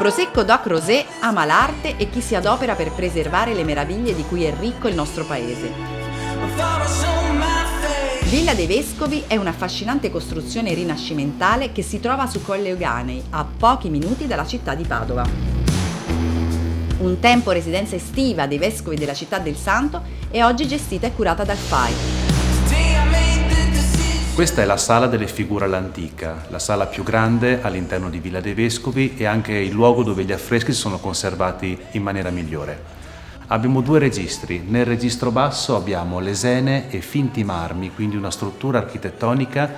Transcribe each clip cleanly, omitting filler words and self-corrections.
Prosecco Doc Rosé ama l'arte e chi si adopera per preservare le meraviglie di cui è ricco il nostro paese. Villa dei Vescovi è un'affascinante costruzione rinascimentale che si trova su Colle Euganei, a pochi minuti dalla città di Padova. Un tempo residenza estiva dei vescovi della città del Santo e oggi gestita e curata dal FAI. Questa è la sala delle figure all'antica, la sala più grande all'interno di Villa dei Vescovi e anche il luogo dove gli affreschi sono conservati in maniera migliore. Abbiamo 2 registri. Nel registro basso abbiamo lesene e finti marmi, quindi una struttura architettonica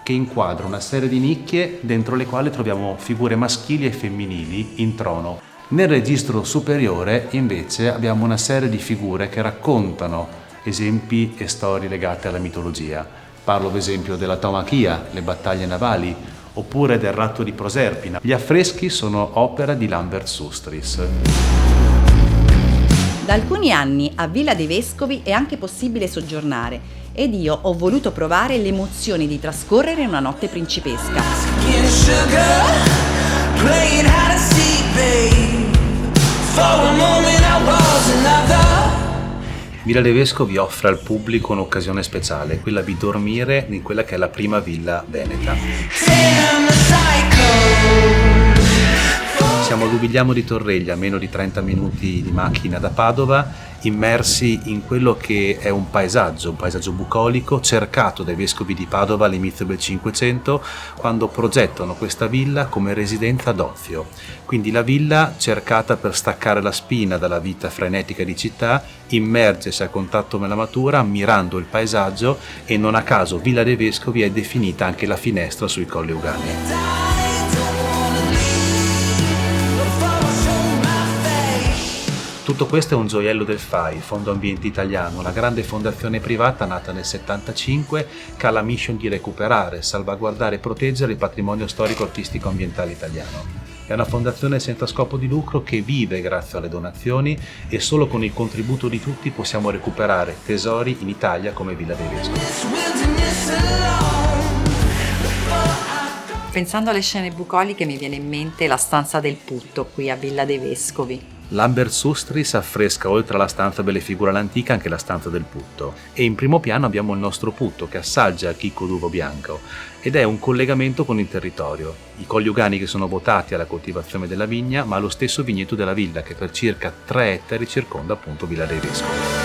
che inquadra una serie di nicchie dentro le quali troviamo figure maschili e femminili in trono. Nel registro superiore invece abbiamo una serie di figure che raccontano esempi e storie legate alla mitologia. Parlo ad esempio della Taumachia, le battaglie navali, oppure del ratto di Proserpina. Gli affreschi sono opera di Lambert Sustris. Da alcuni anni a Villa dei Vescovi è anche possibile soggiornare ed io ho voluto provare le emozioni di trascorrere una notte principesca. Villa dei Vescovi offre al pubblico un'occasione speciale, quella di dormire in quella che è la prima villa veneta. Siamo a Lubigliano di Torreglia, a meno di 30 minuti di macchina da Padova, immersi in quello che è un paesaggio bucolico cercato dai vescovi di Padova all'inizio del Cinquecento, quando progettano questa villa come residenza d'ozio. Quindi la villa cercata per staccare la spina dalla vita frenetica di città, immergersi a contatto con la natura, ammirando il paesaggio, e non a caso Villa dei Vescovi è definita anche la finestra sui Colli Euganei. Tutto questo è un gioiello del FAI, Fondo Ambiente Italiano, una grande fondazione privata nata nel 1975 che ha la mission di recuperare, salvaguardare e proteggere il patrimonio storico-artistico ambientale italiano. È una fondazione senza scopo di lucro che vive grazie alle donazioni e solo con il contributo di tutti possiamo recuperare tesori in Italia come Villa dei Vescovi. Pensando alle scene bucoliche mi viene in mente la stanza del Putto qui a Villa dei Vescovi. Lambert Sustris affresca oltre alla stanza delle figure all'antica anche la stanza del Putto, e in primo piano abbiamo il nostro Putto che assaggia il chicco d'uvo bianco ed è un collegamento con il territorio. I Colli Euganei che sono votati alla coltivazione della vigna, ma lo stesso vigneto della villa che per circa 3 ettari circonda appunto Villa dei Vescovi.